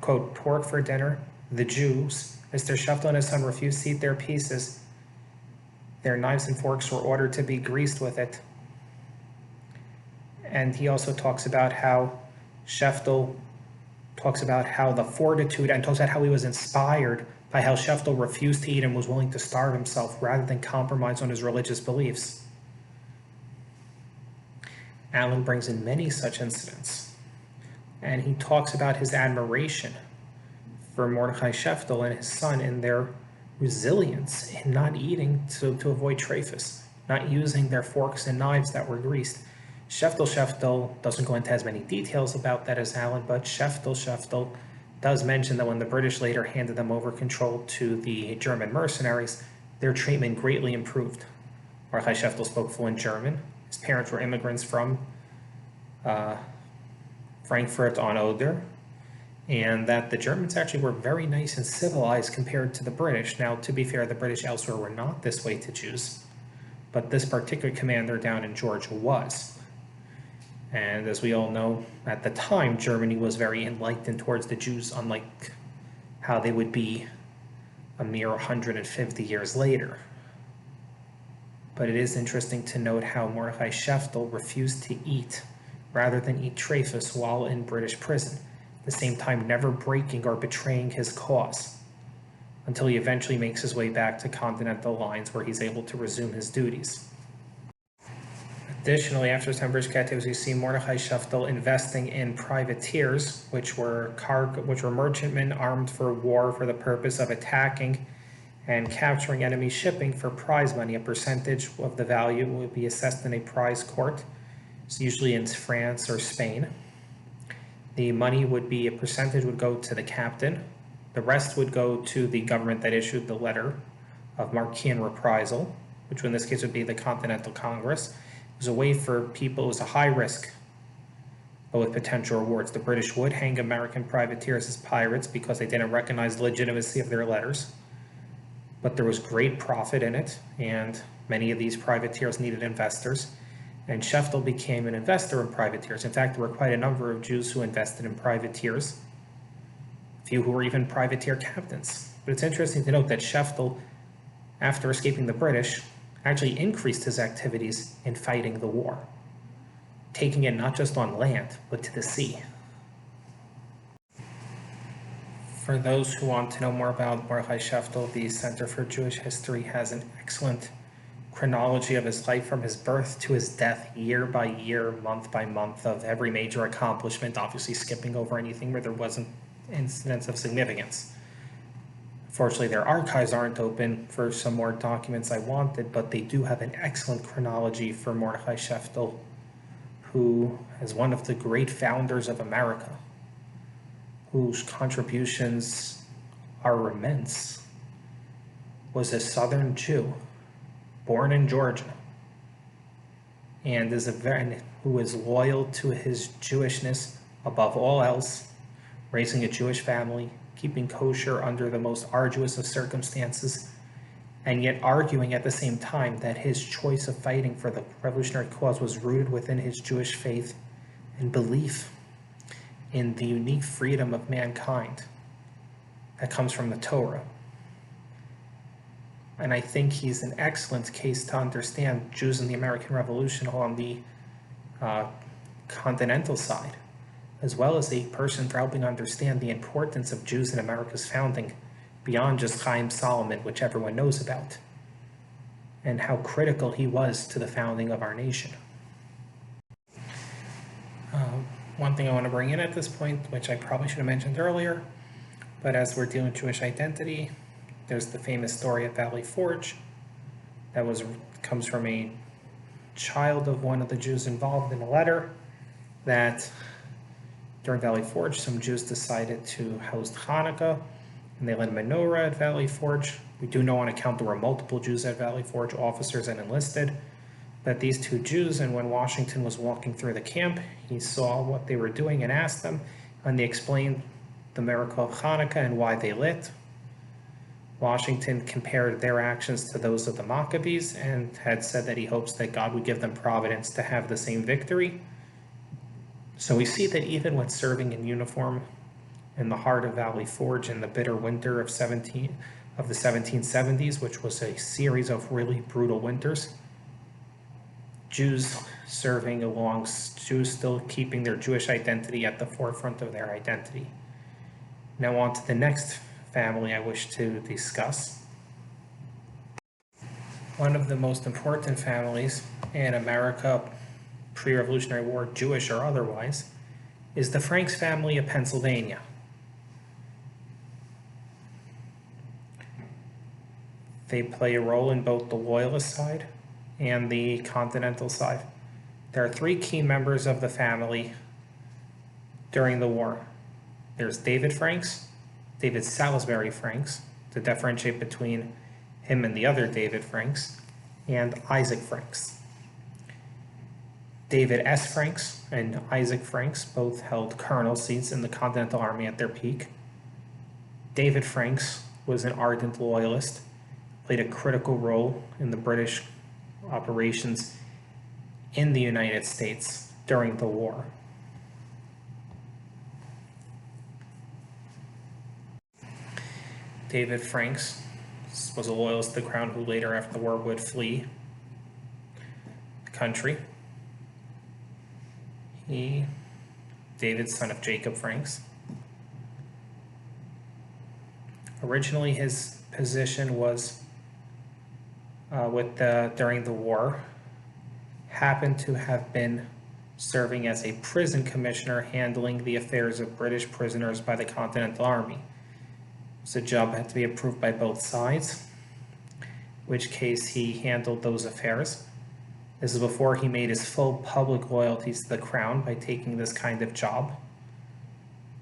quote, "Pork for dinner, the Jews, Mr. Sheftel and his son refused to eat their pieces. Their knives and forks were ordered to be greased with it." And he also talks about how Sheftel talks about how the fortitude, and talks about how he was inspired by how Sheftel refused to eat and was willing to starve himself rather than compromise on his religious beliefs. Allen brings in many such incidents, and he talks about his admiration for Mordecai Sheftel and his son in their resilience in not eating to avoid trephus, not using their forks and knives that were greased. Sheftel doesn't go into as many details about that as Allen, but Sheftel does mention that when the British later handed them over control to the German mercenaries, their treatment greatly improved. Mordecai Sheftel spoke fluent German. His parents were immigrants from Frankfurt on Oder, and that the Germans actually were very nice and civilized compared to the British. Now, to be fair, the British elsewhere were not this way to Jews, but this particular commander down in Georgia was. And as we all know, at the time, Germany was very enlightened towards the Jews, unlike how they would be a mere 150 years later. But it is interesting to note how Mordecai Sheftel refused to eat rather than eat trephus while in British prison, at the same time never breaking or betraying his cause, until he eventually makes his way back to continental lines where he's able to resume his duties. Additionally, after his time in British captivity, we see Mordecai Sheftel investing in privateers, which were merchantmen armed for war for the purpose of attacking and capturing enemy shipping for prize money. A percentage of the value would be assessed in a prize court, so usually in France or Spain. The money would be, a percentage would go to the captain. The rest would go to the government that issued the letter of Marquean reprisal, which in this case would be the Continental Congress. It was a way for people, it was a high risk, but with potential rewards. The British would hang American privateers as pirates because they didn't recognize the legitimacy of their letters. But there was great profit in it, and many of these privateers needed investors, and Sheftel became an investor in privateers. In fact, there were quite a number of Jews who invested in privateers, a few who were even privateer captains. But it's interesting to note that Sheftel, after escaping the British, actually increased his activities in fighting the war, taking it not just on land, but to the sea. For those who want to know more about Mordecai Sheftel, the Center for Jewish History has an excellent chronology of his life from his birth to his death, year by year, month by month, of every major accomplishment, obviously skipping over anything where there wasn't incidents of significance. Fortunately, their archives aren't open for some more documents I wanted, but they do have an excellent chronology for Mordecai Sheftel, who is one of the great founders of America, whose contributions are immense, was a Southern Jew, born in Georgia, and who is loyal to his Jewishness above all else, raising a Jewish family, keeping kosher under the most arduous of circumstances, and yet arguing at the same time that his choice of fighting for the revolutionary cause was rooted within his Jewish faith and belief in the unique freedom of mankind that comes from the Torah. And I think he's an excellent case to understand Jews in the American Revolution on the continental side, as well as a person for helping understand the importance of Jews in America's founding beyond just Chaim Solomon, which everyone knows about, and how critical he was to the founding of our nation. One thing I want to bring in at this point, which I probably should have mentioned earlier, but as we're dealing with Jewish identity, there's the famous story at Valley Forge that comes from a child of one of the Jews involved in a letter that during Valley Forge, some Jews decided to host Hanukkah, and they lit a menorah at Valley Forge. We do know on account there were multiple Jews at Valley Forge, officers and enlisted, but these two Jews, and when Washington was walking through the camp, he saw what they were doing and asked them, and they explained the miracle of Hanukkah and why they lit. Washington compared their actions to those of the Maccabees and had said that he hopes that God would give them providence to have the same victory. So we see that even when serving in uniform in the heart of Valley Forge in the bitter winter of the 1770s, which was a series of really brutal winters, Jews serving along, Jews still keeping their Jewish identity at the forefront of their identity. Now on to the next family I wish to discuss. One of the most important families in America, pre-Revolutionary War, Jewish or otherwise, is the Franks family of Pennsylvania. They play a role in both the Loyalist side and the Continental side. There are three key members of the family during the war. There's David Franks, David Salisbury Franks, to differentiate between him and the other David Franks, and Isaac Franks. David S. Franks and Isaac Franks both held colonel seats in the Continental Army at their peak. David Franks was an ardent loyalist, played a critical role in the British operations in the United States during the war. David Franks was a loyalist to the crown who later after the war would flee the country. David, son of Jacob Franks. Originally his position was during the war, happened to have been serving as a prison commissioner handling the affairs of British prisoners by the Continental Army. So the job had to be approved by both sides, in which case he handled those affairs. This is before he made his full public loyalties to the crown by taking this kind of job.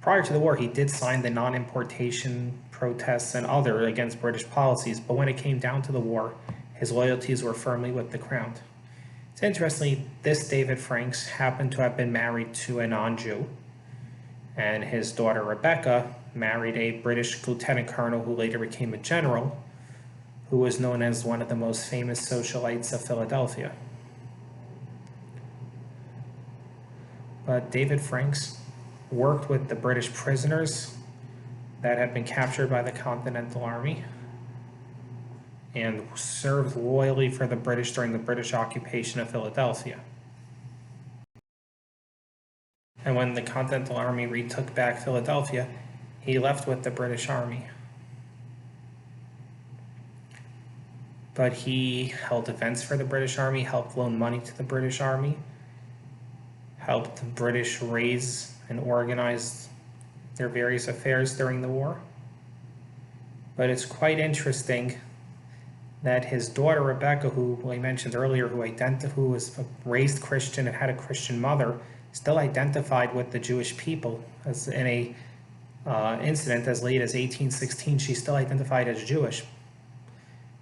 Prior to the war, he did sign the non-importation protests and other against British policies, but when it came down to the war, his loyalties were firmly with the crown. It's interesting, this David Franks happened to have been married to a non-Jew, and his daughter Rebecca married a British lieutenant colonel who later became a general, who was known as one of the most famous socialites of Philadelphia. But David Franks worked with the British prisoners that had been captured by the Continental Army and served loyally for the British during the British occupation of Philadelphia. And when the Continental Army retook back Philadelphia, he left with the British Army. But he held events for the British Army, helped loan money to the British Army, helped the British raise and organize their various affairs during the war. But it's quite interesting that his daughter Rebecca, who I mentioned earlier, who was raised Christian and had a Christian mother, still identified with the Jewish people. As in a incident as late as 1816, she still identified as Jewish,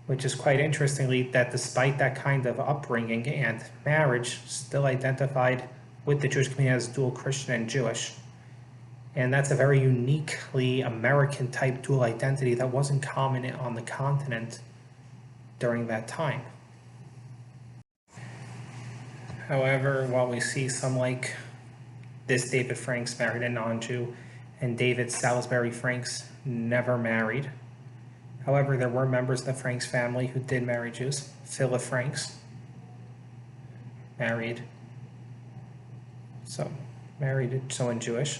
which is quite interestingly that despite that kind of upbringing and marriage, still identified with the Jewish community as dual Christian and Jewish. And that's a very uniquely American type dual identity that wasn't common on the continent during that time. However, while we see some like this David Franks married a non-Jew, and David Salisbury Franks never married. However, there were members of the Franks family who did marry Jews. Philip Franks married someone Jewish.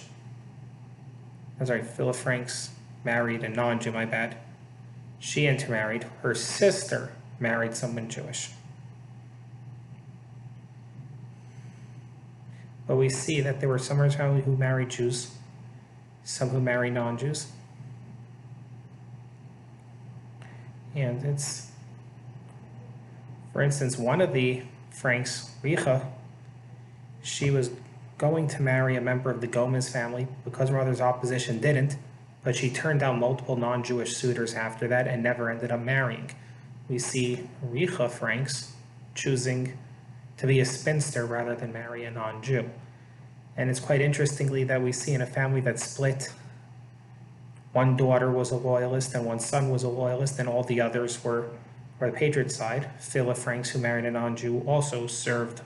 I'm sorry, Philip Franks married a non-Jew, my bad. She intermarried. Her sister married someone Jewish. But we see that there were some in her family who married Jews, some who married non-Jews. And it's, for instance, one of the Franks, Richa, she was going to marry a member of the Gomez family because her mother's opposition didn't, but she turned down multiple non-Jewish suitors after that and never ended up marrying. We see Richa Franks choosing to be a spinster rather than marry a non-Jew. And it's quite interestingly that we see in a family that split, one daughter was a loyalist and one son was a loyalist, and all the others were the Patriot side. Philip Franks, who married a non-Jew, also served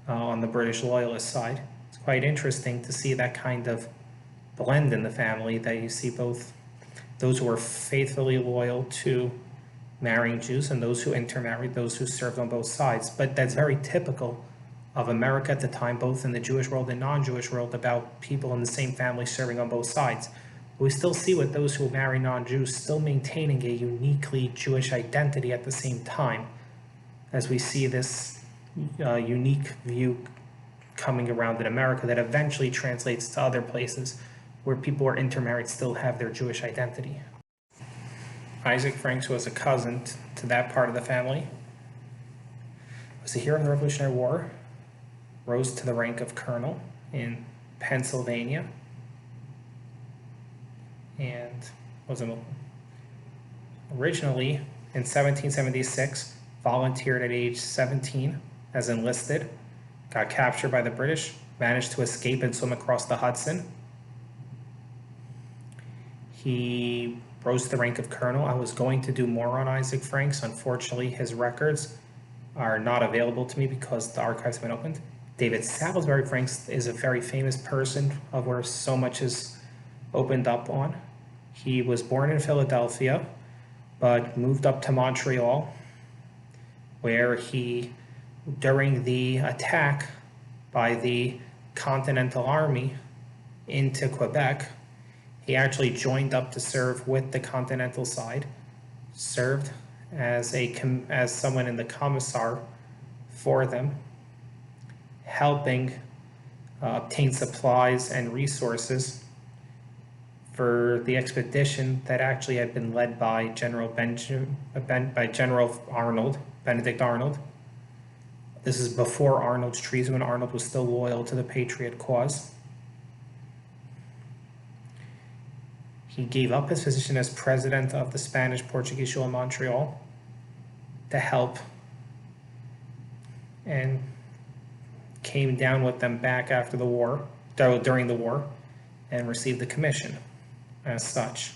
on the British loyalist side. It's quite interesting to see that kind of blend in the family, that you see both those who were faithfully loyal to marrying Jews and those who intermarried, those who served on both sides. But that's very typical of America at the time, both in the Jewish world and non-Jewish world, about people in the same family serving on both sides. We still see with those who marry non-Jews still maintaining a uniquely Jewish identity at the same time, as we see this unique view coming around in America that eventually translates to other places where people who are intermarried still have their Jewish identity. Isaac Franks was a cousin to that part of the family. Was a hero in the Revolutionary War, rose to the rank of colonel in Pennsylvania, and was originally in 1776, volunteered at age 17 as enlisted, got captured by the British, managed to escape and swim across the Hudson. He rose to the rank of colonel. I was going to do more on Isaac Franks. Unfortunately, his records are not available to me because the archives have been opened. David Salisbury Franks is a very famous person of where so much is opened up on. He was born in Philadelphia, but moved up to Montreal, where he, during the attack by the Continental Army into Quebec, he actually joined up to serve with the Continental side, served as someone in the commissar for them, helping obtain supplies and resources for the expedition that actually had been led by General Arnold, Benedict Arnold. This is before Arnold's treason, when Arnold was still loyal to the Patriot cause. He gave up his position as president of the Spanish-Portuguese School in Montreal to help, and came down with them back after the war, during the war, and received the commission as such.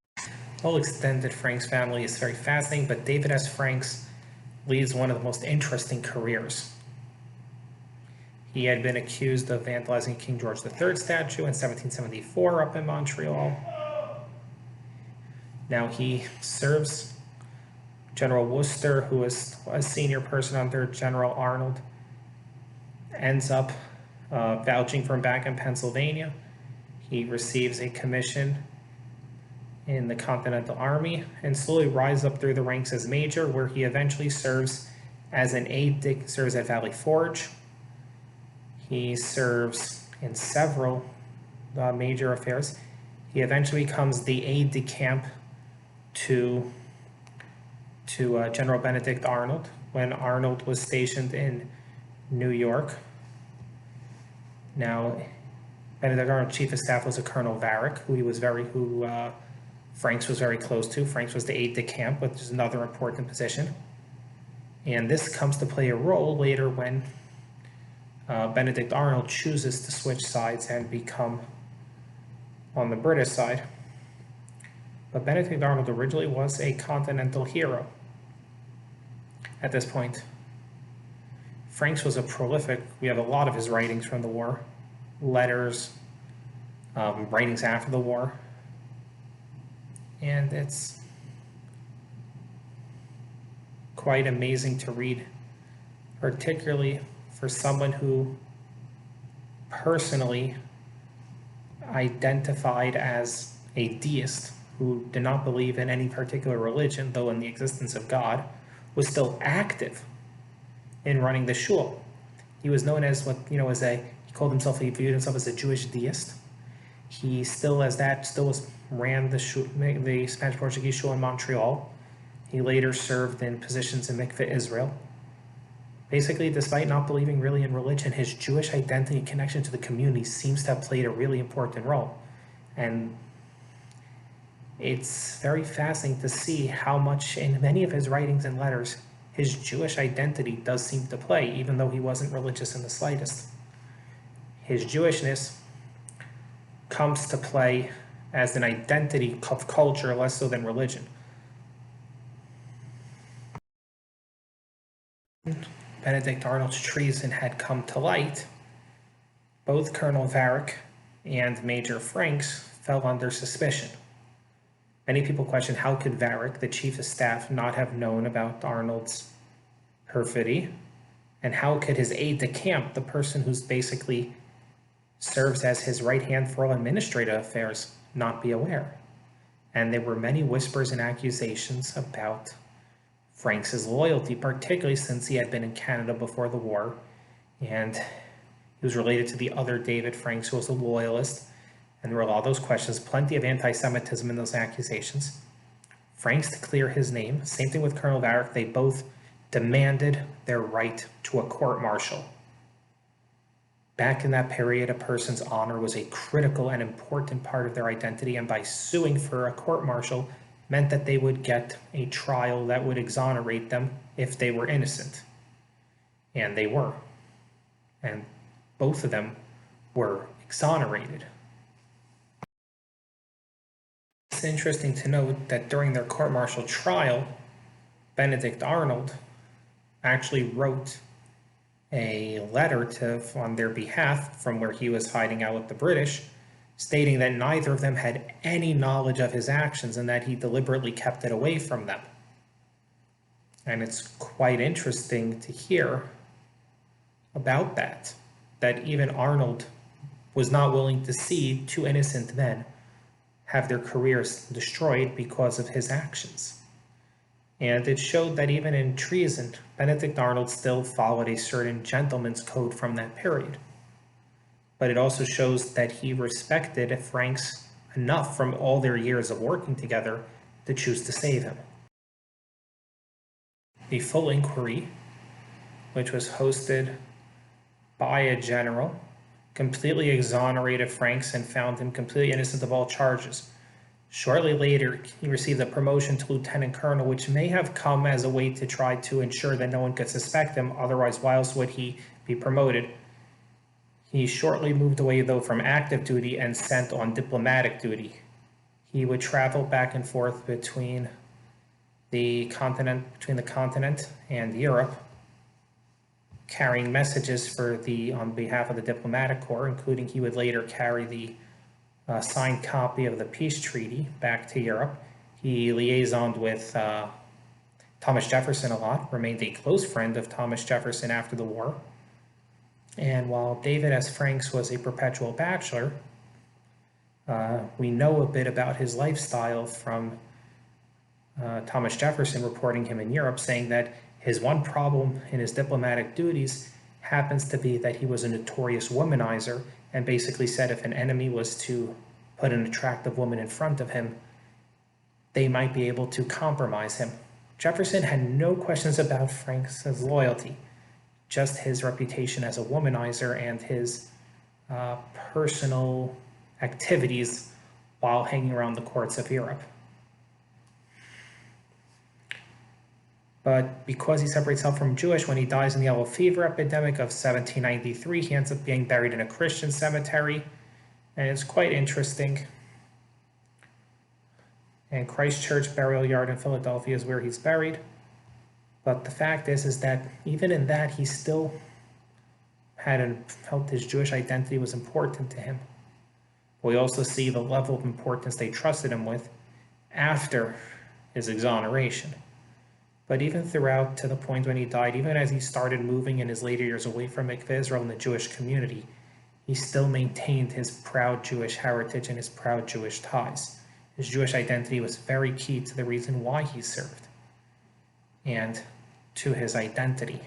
The whole extended Franks family is very fascinating, but David S. Franks leads one of the most interesting careers. He had been accused of vandalizing King George III statue in 1774 up in Montreal. Now he serves General Worcester, who was a senior person under General Arnold, ends up vouching for him back in Pennsylvania. He receives a commission in the Continental Army and slowly rises up through the ranks as major, where he eventually serves as an aide-de-camp, serves at Valley Forge. He serves in several major affairs. He eventually becomes the aide-de-camp to General Benedict Arnold when Arnold was stationed in New York. Now, Benedict Arnold's chief of staff was a Colonel Varick, who Franks was very close to. Franks was the aide-de-camp, which is another important position. And this comes to play a role later when Benedict Arnold chooses to switch sides and become on the British side. But Benedict Arnold originally was a continental hero at this point. Franks was a prolific, we have a lot of his writings from the war, letters, writings after the war, and it's quite amazing to read, particularly for someone who personally identified as a deist, who did not believe in any particular religion, though in the existence of God, was still active in running the shul. He was known as he called himself, he viewed himself as a Jewish deist. He still, ran the Spanish Portuguese shul in Montreal. He later served in positions in Mikveh Israel. Basically, despite not believing really in religion, his Jewish identity and connection to the community seems to have played a really important role. And it's very fascinating to see how much in many of his writings and letters, his Jewish identity does seem to play, even though he wasn't religious in the slightest. His Jewishness comes to play as an identity of culture, less so than religion. Benedict Arnold's treason had come to light. Both Colonel Varick and Major Franks fell under suspicion. Many people question, how could Varick, the chief of staff, not have known about Arnold's perfidy? And how could his aide-de-camp, the person who's basically serves as his right hand for all administrative affairs, not be aware? And there were many whispers and accusations about Franks' loyalty, particularly since he had been in Canada before the war, and he was related to the other David Franks, who was a loyalist. And there were a lot of those questions, plenty of anti-Semitism in those accusations. Franks to clear his name. Same thing with Colonel Varick. They both demanded their right to a court-martial. Back in that period, a person's honor was a critical and important part of their identity, and by suing for a court-martial meant that they would get a trial that would exonerate them if they were innocent. And they were. And both of them were exonerated. It's interesting to note that during their court-martial trial, Benedict Arnold actually wrote a letter on their behalf from where he was hiding out with the British, stating that neither of them had any knowledge of his actions and that he deliberately kept it away from them. And it's quite interesting to hear about that even Arnold was not willing to see two innocent men have their careers destroyed because of his actions. And it showed that even in treason, Benedict Arnold still followed a certain gentleman's code from that period. But it also shows that he respected Franks enough from all their years of working together to choose to save him. The full inquiry, which was hosted by a general, completely exonerated Franks and found him completely innocent of all charges. Shortly later, he received a promotion to lieutenant colonel, which may have come as a way to try to ensure that no one could suspect him. Otherwise, why else would he be promoted? He shortly moved away, though, from active duty and sent on diplomatic duty. He would travel back and forth between the continent and Europe, carrying messages on behalf of the diplomatic corps, including he would later carry the signed copy of the peace treaty back to Europe. He liaisoned with Thomas Jefferson a lot, remained a close friend of Thomas Jefferson after the war. And while David S. Franks was a perpetual bachelor, we know a bit about his lifestyle from Thomas Jefferson reporting him in Europe, saying that his one problem in his diplomatic duties happens to be that he was a notorious womanizer, and basically said if an enemy was to put an attractive woman in front of him, they might be able to compromise him. Jefferson had no questions about Franks' loyalty, just his reputation as a womanizer and his personal activities while hanging around the courts of Europe. But because he separates himself from Jewish, when he dies in the yellow fever epidemic of 1793, he ends up being buried in a Christian cemetery. And it's quite interesting. And Christ Church Burial Yard in Philadelphia is where he's buried. But the fact is that even in that, he still felt his Jewish identity was important to him. We also see the level of importance they trusted him with after his exoneration. But even throughout, to the point when he died, even as he started moving in his later years away from Mikveh Israel and the Jewish community, he still maintained his proud Jewish heritage and his proud Jewish ties. His Jewish identity was very key to the reason why he served, and to his identity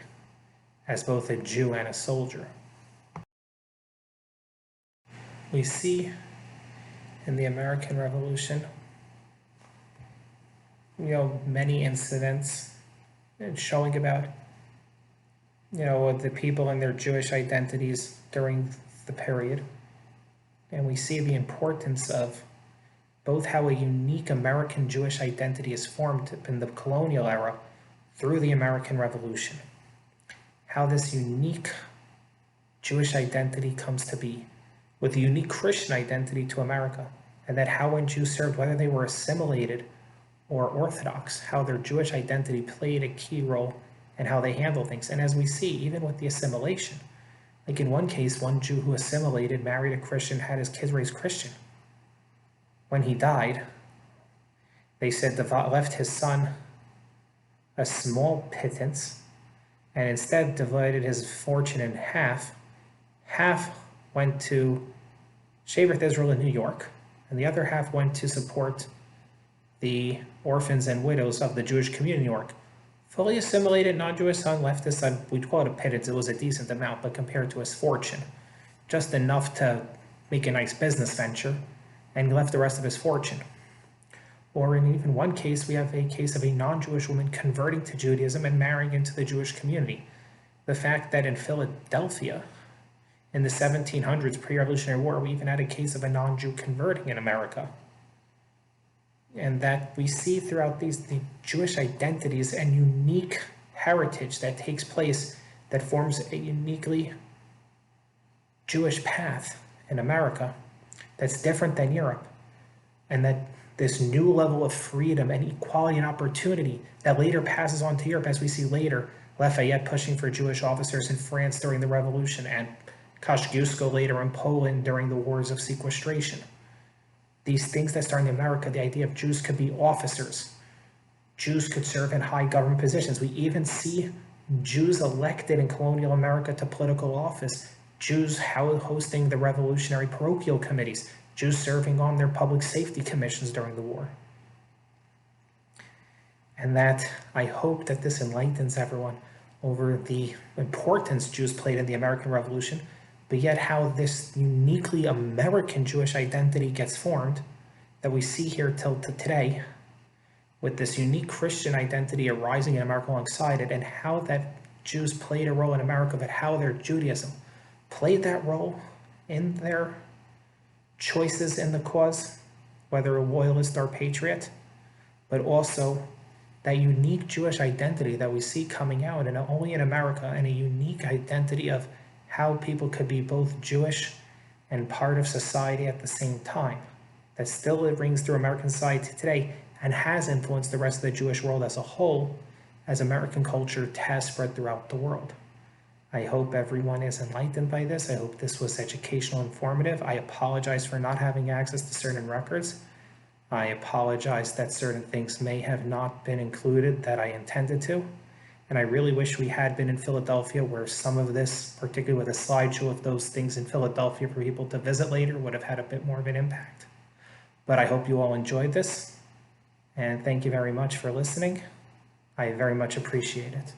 as both a Jew and a soldier. We see in the American Revolution, many incidents showing about, the people and their Jewish identities during the period. And we see the importance of both how a unique American Jewish identity is formed in the colonial era through the American Revolution. How this unique Jewish identity comes to be with a unique Christian identity to America, and that how when Jews served, whether they were assimilated or Orthodox, how their Jewish identity played a key role in how they handle things. And as we see, even with the assimilation, like in one case, one Jew who assimilated, married a Christian, had his kids raised Christian. When he died, they said left his son a small pittance, and instead divided his fortune in half. Half went to Shevet Israel in New York, and the other half went to support the orphans and widows of the Jewish community in New York. Fully assimilated non-Jewish son left his son, we'd call it a pittance, it was a decent amount, but compared to his fortune, just enough to make a nice business venture, and left the rest of his fortune. Or in even one case, we have a case of a non-Jewish woman converting to Judaism and marrying into the Jewish community. The fact that in Philadelphia, in the 1700s, pre-Revolutionary War, we even had a case of a non-Jew converting in America. And that we see throughout the Jewish identities and unique heritage that takes place that forms a uniquely Jewish path in America that's different than Europe. And that this new level of freedom and equality and opportunity that later passes on to Europe, as we see later, Lafayette pushing for Jewish officers in France during the Revolution, and Kosciuszko later in Poland during the wars of sequestration. These things that start in America, the idea of Jews could be officers. Jews could serve in high government positions. We even see Jews elected in colonial America to political office. Jews hosting the revolutionary parochial committees. Jews serving on their public safety commissions during the war. And that I hope that this enlightens everyone over the importance Jews played in the American Revolution, but yet how this uniquely American Jewish identity gets formed that we see here till to today, with this unique Christian identity arising in America alongside it, and how that Jews played a role in America, but how their Judaism played that role in their choices in the cause, whether a loyalist or patriot, but also that unique Jewish identity that we see coming out, and only in America, and a unique identity of how people could be both Jewish and part of society at the same time, that still it rings through American society today and has influenced the rest of the Jewish world as a whole, as American culture has spread throughout the world. I hope everyone is enlightened by this. I hope this was educational, informative. I apologize for not having access to certain records. I apologize that certain things may have not been included that I intended to. And I really wish we had been in Philadelphia, where some of this, particularly with a slideshow of those things in Philadelphia for people to visit later, would have had a bit more of an impact. But I hope you all enjoyed this, and thank you very much for listening. I very much appreciate it.